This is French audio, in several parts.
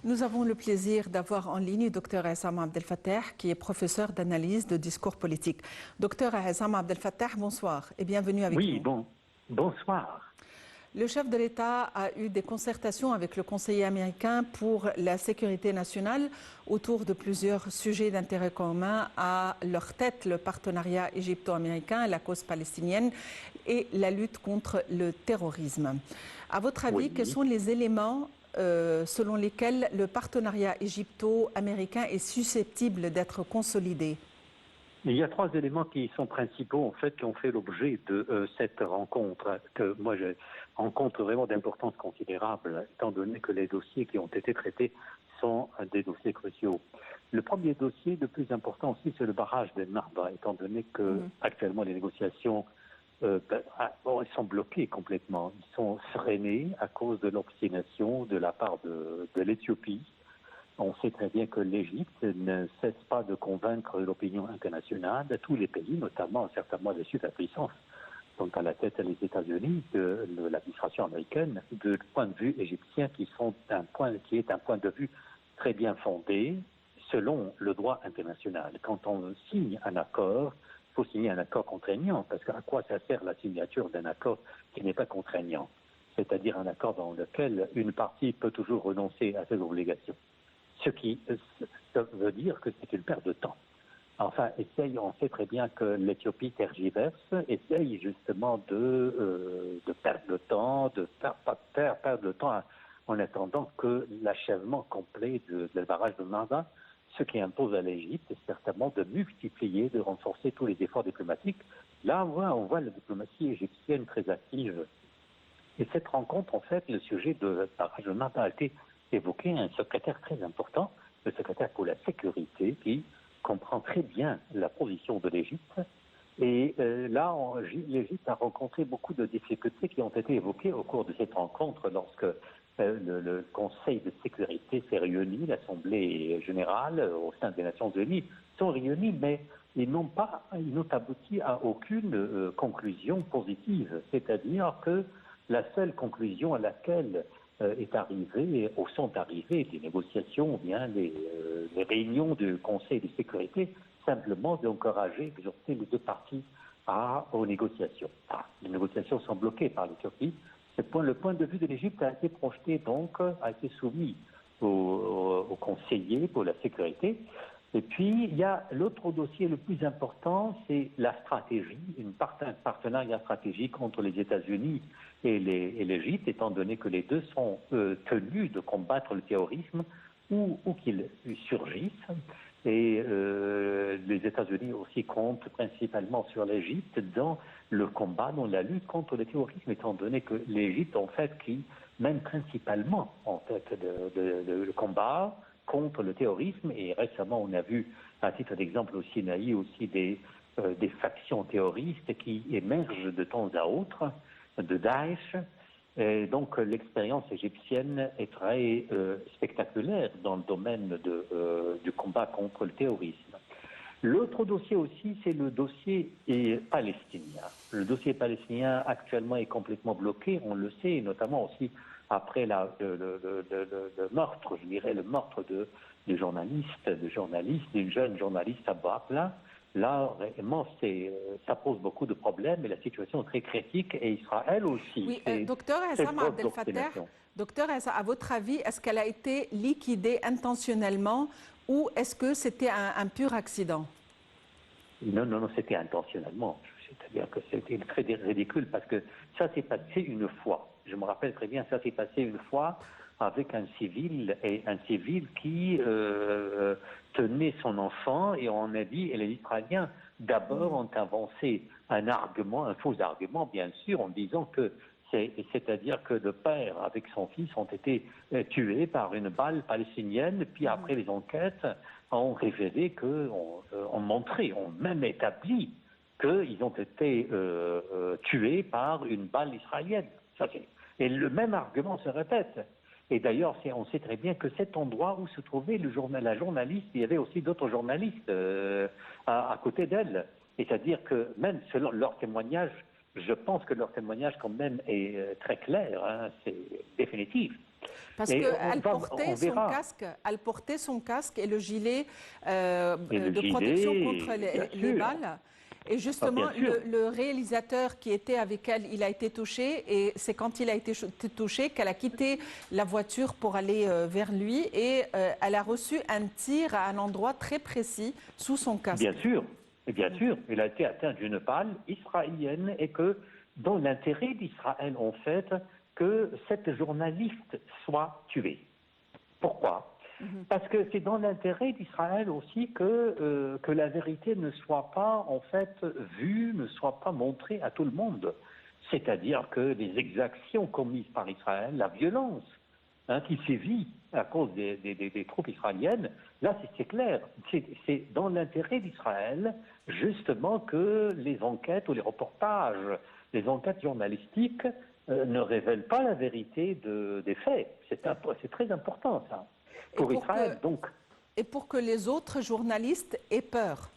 Nous avons le plaisir d'avoir en ligne Dr Essam Abdel Fattah, qui est professeur d'analyse de discours politique. Dr Essam Abdel Fattah, bonsoir et bienvenue avec nous. Oui, bonsoir. Le chef de l'État a eu des concertations avec le conseiller américain pour la sécurité nationale autour de plusieurs sujets d'intérêt commun. À leur tête, le partenariat égypto-américain, la cause palestinienne et la lutte contre le terrorisme. À votre avis, quels sont les éléments selon lesquels le partenariat égypto-américain est susceptible d'être consolidé? Il y a trois éléments qui sont principaux, en fait, qui ont fait l'objet de cette rencontre, que moi je rencontre vraiment d'importance considérable, étant donné que les dossiers qui ont été traités sont des dossiers cruciaux. Le premier dossier, le plus important aussi, c'est le barrage de Narba, étant donné que actuellement les négociations elles sont bloquées complètement. Ils sont freinés à cause de l'obstination de la part de l'Éthiopie. On sait très bien que l'Égypte ne cesse pas de convaincre l'opinion internationale, tous les pays, notamment certainement les superpuissances, dont à la tête les États-Unis, de l'administration américaine, de point de vue égyptien, qui est un point de vue très bien fondé selon le droit international. Quand on signe un accord, il faut signer un accord contraignant, parce qu'à quoi ça sert la signature d'un accord qui n'est pas contraignant? C'est-à-dire un accord dans lequel une partie peut toujours renoncer à ses obligations. Ce qui veut dire que c'est une perte de temps. Enfin, on sait très bien que l'Éthiopie tergiverse, essaye justement de perdre le temps, de perdre le temps en attendant que l'achèvement complet du barrage de Narba, ce qui impose à l'Égypte, c'est certainement de multiplier, de renforcer tous les efforts diplomatiques. Là, on voit la diplomatie égyptienne très active. Et cette rencontre, en fait, le sujet de barrage de Narba a été évoqué un secrétaire très important, le secrétaire pour la sécurité, qui comprend très bien la position de l'Égypte. Et là, l'Égypte a rencontré beaucoup de difficultés qui ont été évoquées au cours de cette rencontre lorsque le Conseil de sécurité s'est réuni, l'Assemblée générale au sein des Nations Unies sont réunis, mais ils n'ont abouti à aucune conclusion positive. C'est-à-dire que la seule conclusion à laquelle sont arrivées des négociations ou bien des réunions du Conseil de sécurité, simplement d'encourager, d'exhorter les deux parties aux négociations. Les négociations sont bloquées par l'Éthiopie. Le point de vue de l'Égypte a été projeté, donc, a été soumis au conseiller pour la sécurité. Et puis, il y a l'autre dossier le plus important, c'est la stratégie, un partenariat stratégique entre les États-Unis et l'Égypte, étant donné que les deux sont tenus de combattre le terrorisme où qu'il surgisse. Et les États-Unis aussi comptent principalement sur l'Égypte dans le combat, dans la lutte contre le terrorisme, étant donné que l'Égypte, en fait, qui mène principalement, en fait, le combat contre le terrorisme. Et récemment, on a vu, à titre d'exemple au Sinaï, aussi des factions terroristes qui émergent de temps à autre, de Daesh. Et donc l'expérience égyptienne est très spectaculaire dans le domaine du combat contre le terrorisme. L'autre dossier aussi, c'est le dossier palestinien. Le dossier palestinien actuellement est complètement bloqué, on le sait, notamment aussi après le meurtre, je dirais, le meurtre d'une jeune journaliste à Boakla. Là, vraiment, ça pose beaucoup de problèmes et la situation est très critique et Israël aussi. Oui, docteur Essam Abdel Fattah, docteur Essam, à votre avis, est-ce qu'elle a été liquidée intentionnellement ou est-ce que c'était un pur accident? Non, c'était intentionnellement. C'est-à-dire que c'était très ridicule parce que ça s'est passé une fois. Je me rappelle très bien, ça s'est passé une fois avec un civil qui tenait son enfant et on a dit, et les Israéliens d'abord ont avancé un faux argument bien sûr, en disant que c'est-à-dire que le père avec son fils ont été tués par une balle palestinienne, puis après les enquêtes ont révélé ont même établi qu'ils ont été tués par une balle israélienne. Et le même argument se répète. Et d'ailleurs, on sait très bien que cet endroit où se trouvait la journaliste, il y avait aussi d'autres journalistes à côté d'elle. C'est-à-dire que même selon leur témoignage, je pense que leur témoignage quand même est très clair, hein, c'est définitif. Parce Et qu'elle on portait verra. elle portait son casque et le gilet Et le de protection contre gilet, bien les sûr. balles. Et Ah, justement, bien sûr. le réalisateur qui était avec elle, il a été touché. Et c'est quand il a été touché qu'elle a quitté la voiture pour aller vers lui. Et elle a reçu un tir à un endroit très précis sous son Bien casque. sûr, et bien sûr, il a été atteint d'une balle israélienne et que dans l'intérêt d'Israël, en fait, que cette journaliste soit tuée. Pourquoi? Parce que c'est dans l'intérêt d'Israël aussi que la vérité ne soit pas, en fait, vue, ne soit pas montrée à tout le monde. C'est-à-dire que les exactions commises par Israël, la violence qui sévit à cause des troupes israéliennes, là c'est clair, c'est dans l'intérêt d'Israël justement que les enquêtes ou les reportages, les enquêtes journalistiques ne révèlent pas la vérité des faits. C'est très important ça Et pour Israël. Donc, et pour que les autres journalistes aient peur.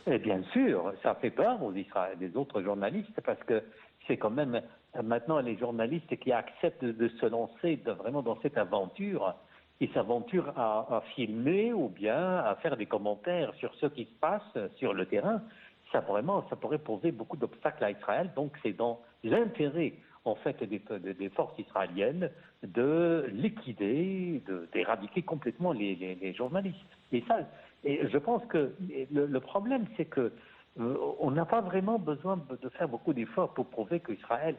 et bien sûr, ça fait peur aux des autres journalistes parce que c'est quand même maintenant les journalistes qui acceptent de se lancer vraiment dans cette aventure, qui s'aventurent à filmer ou bien à faire des commentaires sur ce qui se passe sur le terrain. Ça vraiment, ça pourrait poser beaucoup d'obstacles à Israël. Donc c'est dans l'intérêt en fait des forces israéliennes de liquider, d'éradiquer complètement les journalistes. Et ça, et je pense que le problème, c'est que on n'a pas vraiment besoin de faire beaucoup d'efforts pour prouver qu'Israël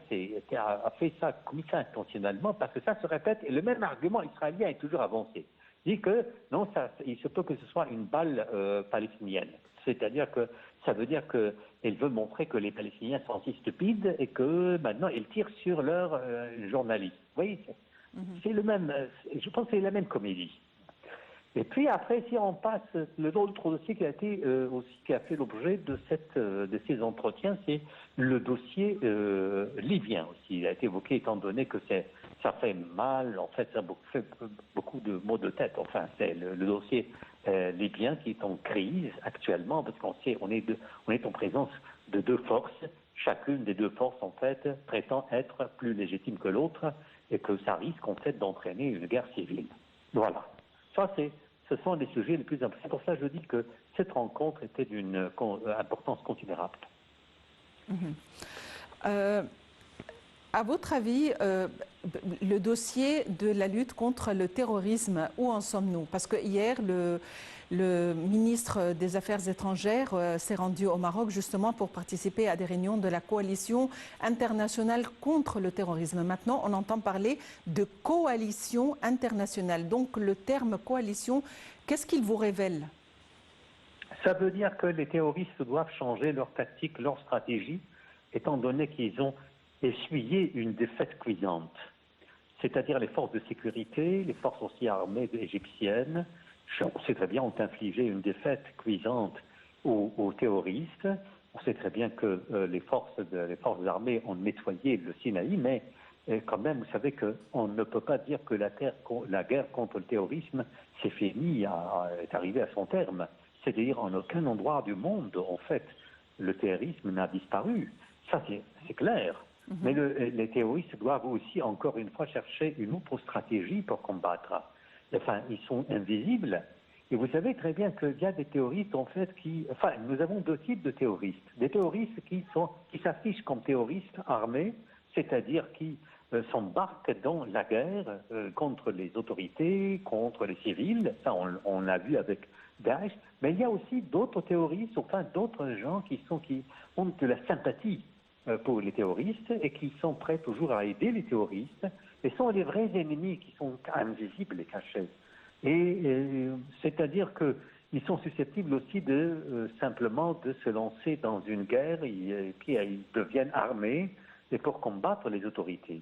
a fait ça, commis ça intentionnellement, parce que ça se répète, et le même argument israélien est toujours avancé. Il dit que non, il se peut que ce soit une balle palestinienne. C'est-à-dire que ça veut dire qu'elle veut montrer que les Palestiniens sont si stupides et que maintenant ils tirent sur leurs journalistes. Vous voyez, c'est le même, je pense que c'est la même comédie. Et puis après, si on passe, l'autre dossier qui a été aussi qui a fait l'objet de ces entretiens, c'est le dossier libyen aussi. Il a été évoqué étant donné que ça fait mal, en fait, ça fait beaucoup de maux de tête. Enfin, c'est le dossier libyen qui est en crise actuellement parce qu'on sait, on est en présence de deux forces. Chacune des deux forces, en fait, prétend être plus légitime que l'autre et que ça risque, en fait, d'entraîner une guerre civile. Voilà. Ça, ce sont les sujets les plus importants. C'est pour ça que je dis que cette rencontre était d'une importance considérable. À votre avis, le dossier de la lutte contre le terrorisme, où en sommes-nous? Parce que hier, le ministre des Affaires étrangères s'est rendu au Maroc justement pour participer à des réunions de la coalition internationale contre le terrorisme. Maintenant, on entend parler de coalition internationale. Donc, le terme coalition, qu'est-ce qu'il vous révèle? Ça veut dire que les terroristes doivent changer leur tactique, leur stratégie, étant donné qu'ils ont essuyé une défaite cuisante. C'est-à-dire les forces de sécurité, les forces aussi armées égyptiennes, on sait très bien, ont infligé une défaite cuisante aux terroristes. On sait très bien que les forces armées ont nettoyé le Sinaï, mais quand même, vous savez qu'on ne peut pas dire que la guerre contre le terrorisme s'est finie, est arrivée à son terme. C'est-à-dire, en aucun endroit du monde, en fait, le terrorisme n'a disparu. Ça, c'est clair. Mais les terroristes doivent aussi, encore une fois, chercher une autre stratégie pour combattre. Enfin, ils sont invisibles. Et vous savez très bien qu'il y a des terroristes, en fait, Enfin, nous avons deux types de terroristes. Des terroristes qui s'affichent comme terroristes armés, c'est-à-dire qui s'embarquent dans la guerre contre les autorités, contre les civils. Ça, on l'a vu avec Daesh. Mais il y a aussi d'autres terroristes, enfin d'autres gens qui ont de la sympathie pour les terroristes et qui sont prêts toujours à aider les terroristes, et sont les vrais ennemis qui sont invisibles et cachés. Et c'est-à-dire qu'ils sont susceptibles aussi simplement de se lancer dans une guerre et puis ils deviennent armés et pour combattre les autorités.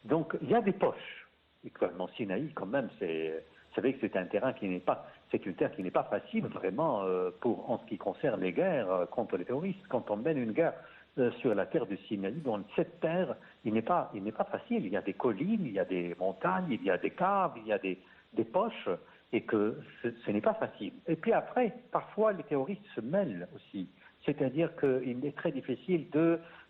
Donc il y a des poches. Actuellement, Sinaï, quand même, vous savez que c'est un terrain qui n'est pas, c'est une terre qui n'est pas facile vraiment en ce qui concerne les guerres contre les terroristes. Quand on mène une guerre sur la terre du Sinaï, dans cette terre, il n'est pas facile. Il y a des collines, il y a des montagnes, il y a des caves, il y a des poches, et que ce n'est pas facile. Et puis après, parfois, les terroristes se mêlent aussi. C'est-à-dire qu'il est très difficile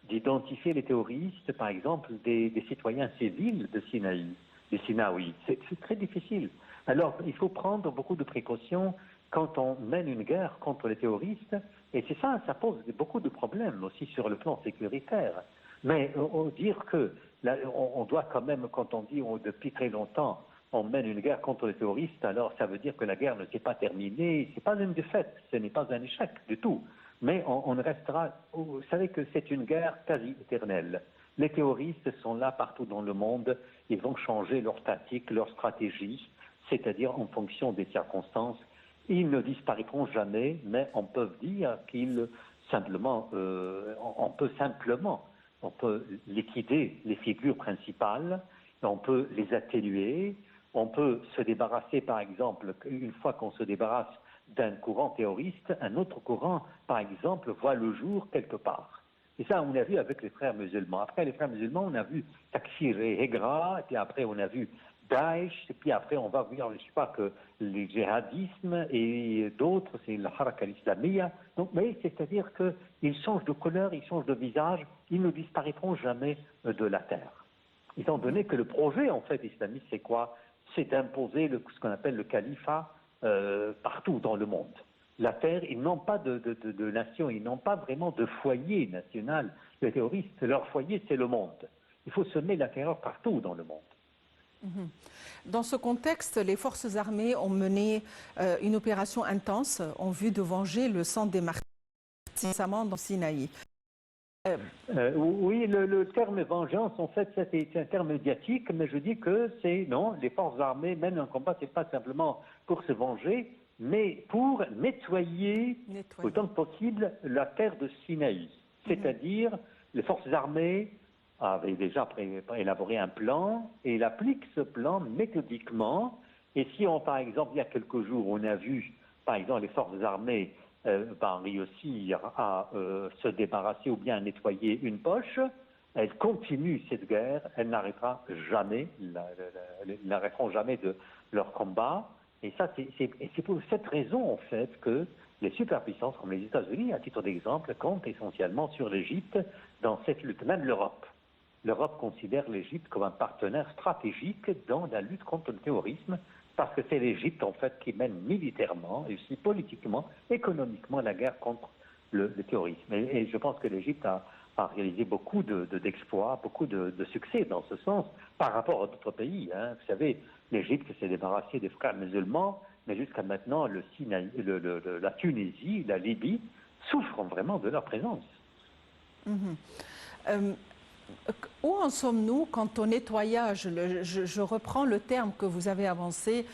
d'identifier les terroristes, par exemple, des citoyens civils de Sinaï. du Sinaï. C'est très difficile. Alors, il faut prendre beaucoup de précautions quand on mène une guerre contre les terroristes, et c'est ça, ça pose beaucoup de problèmes aussi sur le plan sécuritaire. Mais dire que, là, on doit quand même, quand on dit depuis très longtemps, on mène une guerre contre les terroristes, alors ça veut dire que la guerre ne s'est pas terminée, c'est pas une défaite, ce n'est pas un échec du tout. Mais on restera, vous savez que c'est une guerre quasi éternelle. Les terroristes sont là partout dans le monde, ils vont changer leur tactique, leur stratégie, c'est-à-dire en fonction des circonstances. Ils ne disparaîtront jamais, mais on peut dire qu'ils simplement, on peut liquider les figures principales, on peut les atténuer, on peut se débarrasser, par exemple, une fois qu'on se débarrasse d'un courant terroriste, un autre courant, par exemple, voit le jour quelque part. Et ça, on a vu avec les frères musulmans. Après les frères musulmans, on a vu Takfir et Hegra, et puis après, on a vu Daesh, et puis après, on va voir, je ne sais pas, que le djihadisme et d'autres, c'est la Haraka al-Islamiyya. Donc, mais c'est-à-dire qu'ils changent de couleur, ils changent de visage, ils ne disparaîtront jamais de la terre. Étant donné que le projet, en fait, islamiste, c'est quoi? C'est d'imposer ce qu'on appelle le califat partout dans le monde. La terre, ils n'ont pas de nation, ils n'ont pas vraiment de foyer national. Les terroristes, leur foyer, c'est le monde. Il faut semer la terreur partout dans le monde. Dans ce contexte, les forces armées ont mené une opération intense en vue de venger le sang des martyrs récemment dans Sinaï. Oui, le terme vengeance, en fait, c'est un terme médiatique, mais je dis que non, les forces armées mènent un combat, c'est pas simplement pour se venger, mais pour nettoyer autant que possible la terre de Sinaï. C'est-à-dire, les forces armées avaient déjà élaboré un plan, et il applique ce plan méthodiquement. Et si par exemple, il y a quelques jours, on a vu, par exemple, les forces armées réussir à se débarrasser ou bien à nettoyer une poche, elles continuent cette guerre, elles n'arrêteront jamais, n'arrêteront jamais de leur combat. Et ça, c'est pour cette raison, en fait, que les superpuissances comme les États-Unis, à titre d'exemple, comptent essentiellement sur l'Égypte dans cette lutte, même l'Europe. L'Europe considère l'Égypte comme un partenaire stratégique dans la lutte contre le terrorisme, parce que c'est l'Égypte, en fait, qui mène militairement, et aussi politiquement, économiquement, la guerre contre le terrorisme. Et je pense que l'Égypte a réalisé beaucoup d'exploits, beaucoup de succès dans ce sens, par rapport à d'autres pays. Hein. Vous savez, l'Égypte s'est débarrassée des frères musulmans, mais jusqu'à maintenant, la Tunisie, la Libye, souffrent vraiment de leur présence. Où en sommes-nous quant au nettoyage? Je reprends le terme que vous avez avancé,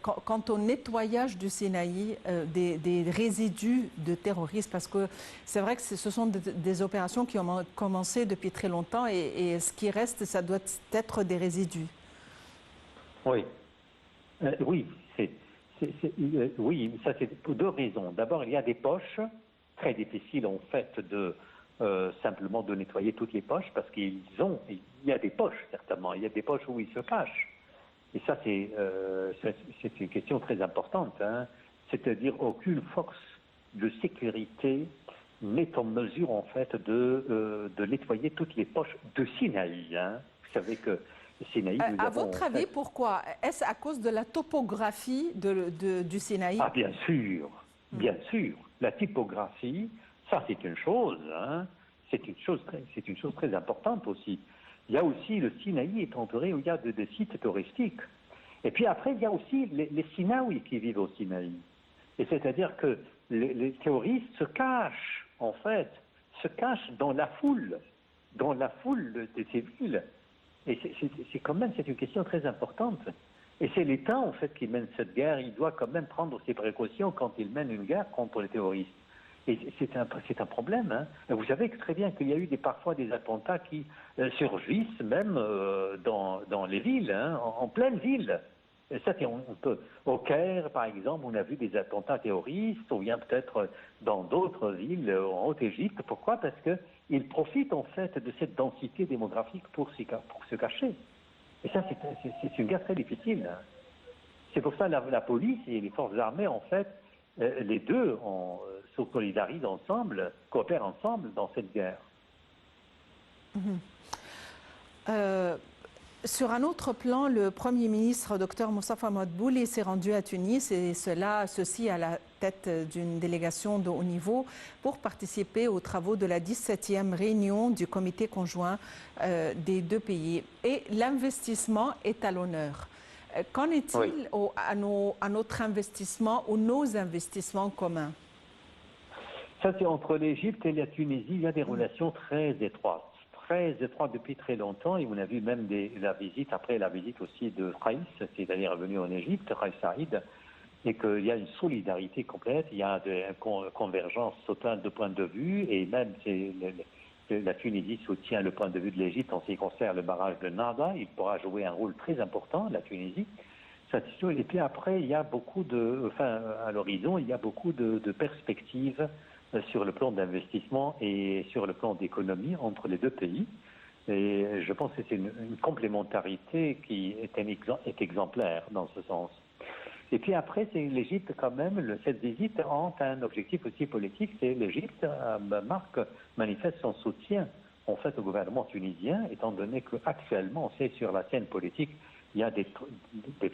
quant au nettoyage du Sinaï des résidus de terrorisme, parce que c'est vrai que ce sont des opérations qui ont commencé depuis très longtemps et ce qui reste, ça doit être des résidus. Oui, oui, oui, ça c'est pour deux raisons. D'abord, il y a des poches, très difficiles en fait simplement de nettoyer toutes les poches, parce il y a des poches certainement, il y a des poches où ils se cachent. Et ça c'est une question très importante, hein. C'est-à-dire aucune force de sécurité n'est en mesure en fait de nettoyer toutes les poches de Sinaï. Hein. Vous savez que Sinaï, à votre avis, pourquoi? Est-ce à cause de la topographie du Sinaï? Ah, bien sûr, bien sûr. La typographie, ça c'est une chose, hein. C'est une chose très importante aussi. Il y a aussi, le Sinaï est entouré où il y a des sites touristiques. Et puis après, il y a aussi les Sinaouis qui vivent au Sinaï. Et c'est-à-dire que les terroristes se cachent, en fait, dans la foule de ces villes. Et c'est une question très importante. Et c'est l'État, en fait, qui mène cette guerre. Il doit quand même prendre ses précautions quand il mène une guerre contre les terroristes. Et c'est un problème. Hein. Vous savez très bien qu'il y a eu parfois des attentats qui surgissent même dans les villes, hein, en pleine ville. Et ça, au Caire, par exemple, on a vu des attentats terroristes, ou bien peut-être dans d'autres villes en Haute-Égypte. Pourquoi? Parce qu'ils profitent en fait de cette densité démographique pour se cacher. Et ça, c'est une guerre très difficile. Hein. C'est pour ça que la police et les forces armées, en fait, les deux se solidarisent ensemble, coopèrent ensemble dans cette guerre. Sur un autre plan, le Premier ministre Dr Moustapha Madbouli s'est rendu à Tunis et ceci à la tête d'une délégation de haut niveau pour participer aux travaux de la 17e réunion du comité conjoint des deux pays. Et l'investissement est à l'honneur. Qu'en est-il à notre investissement ou nos investissements communs? Ça, c'est entre l'Égypte et la Tunisie, il y a des relations très étroites depuis très longtemps, et on a vu même après la visite aussi de Raïs, c'est-à-dire venu en Égypte, Raïs Saïd, et qu'il y a une solidarité complète, il y a une convergence totale de points de vue, et même la Tunisie soutient le point de vue de l'Égypte en ce qui concerne le barrage de Narda, il pourra jouer un rôle très important, la Tunisie. Et puis après, il y a à l'horizon, il y a beaucoup de perspectives sur le plan d'investissement et sur le plan d'économie entre les deux pays. Et je pense que c'est une complémentarité qui est exemplaire dans ce sens. Et puis après, c'est l'Égypte quand même, cette visite a un objectif aussi politique, c'est l'Égypte manifeste son soutien en fait au gouvernement tunisien, étant donné qu'actuellement, c'est sur la scène politique, il y a des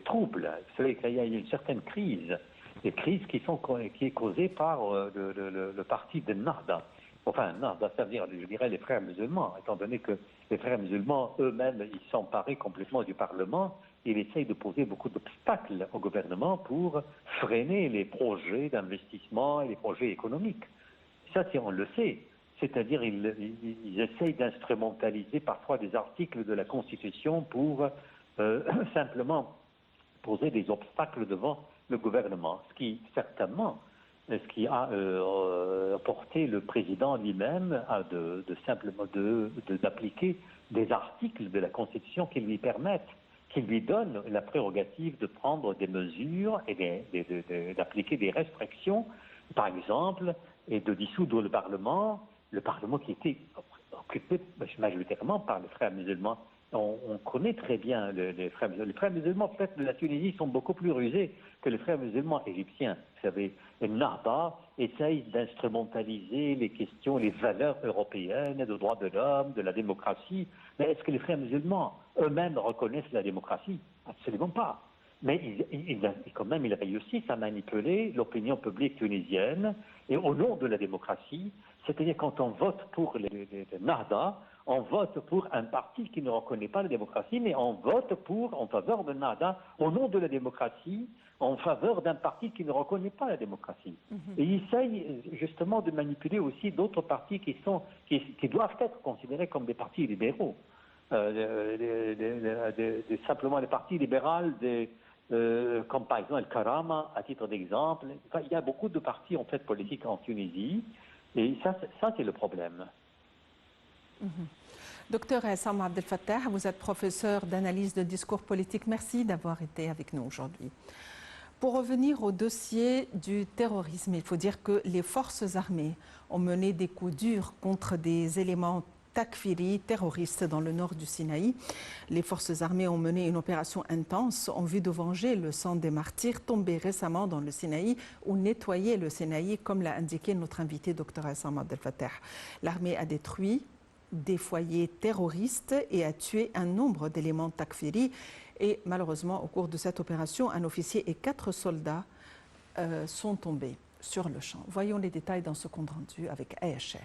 troubles, vous savez qu'il y a une certaine crise. Des crises qui est causée par le parti de Narda. Enfin, Narda, c'est-à-dire, je dirais, les frères musulmans, étant donné que les frères musulmans, eux-mêmes, ils s'emparent complètement du Parlement, ils essayent de poser beaucoup d'obstacles au gouvernement pour freiner les projets d'investissement et les projets économiques. Ça, on le sait. C'est-à-dire, ils essayent d'instrumentaliser parfois des articles de la Constitution pour simplement poser des obstacles devant le gouvernement, ce qui a porté le président lui-même à d'appliquer des articles de la Constitution qui lui permettent, qui lui donnent la prérogative de prendre des mesures et d'appliquer des restrictions, par exemple, et de dissoudre le Parlement qui était occupé majoritairement par les frères musulmans. On connaît très bien les frères musulmans. Les frères musulmans, peut-être de la Tunisie, sont beaucoup plus rusés que les frères musulmans égyptiens. Vous savez, Narda essaye d'instrumentaliser les questions, les valeurs européennes, des droits de l'homme, de la démocratie. Mais est-ce que les frères musulmans eux-mêmes reconnaissent la démocratie? Absolument pas. Mais quand même, ils réussissent à manipuler l'opinion publique tunisienne, et au nom de la démocratie, c'est-à-dire quand on vote pour les Narda, on vote pour un parti qui ne reconnaît pas la démocratie, mais on vote en faveur de Narda, au nom de la démocratie, en faveur d'un parti qui ne reconnaît pas la démocratie. Et il essaye justement de manipuler aussi d'autres partis qui doivent être considérés comme des partis libéraux. Simplement les partis libéraux, comme par exemple le Karama, à titre d'exemple. Enfin, il y a beaucoup de partis en fait politiques en Tunisie, et ça c'est le problème. Docteur Essam Abdel Fattah, vous êtes professeur d'analyse de discours politique. Merci d'avoir été avec nous aujourd'hui. Pour revenir au dossier du terrorisme, il faut dire que les forces armées ont mené des coups durs contre des éléments takfiri terroristes dans le nord du Sinaï. Les forces armées ont mené une opération intense en vue de venger le sang des martyrs tombés récemment dans le Sinaï ou nettoyer le Sinaï, comme l'a indiqué notre invité Dr Essam Abdel Fattah. L'armée a détruit des foyers terroristes et a tué un nombre d'éléments takfiri. Et malheureusement, au cours de cette opération, un officier et 4 soldats sont tombés sur le champ. Voyons les détails dans ce compte rendu avec AHL.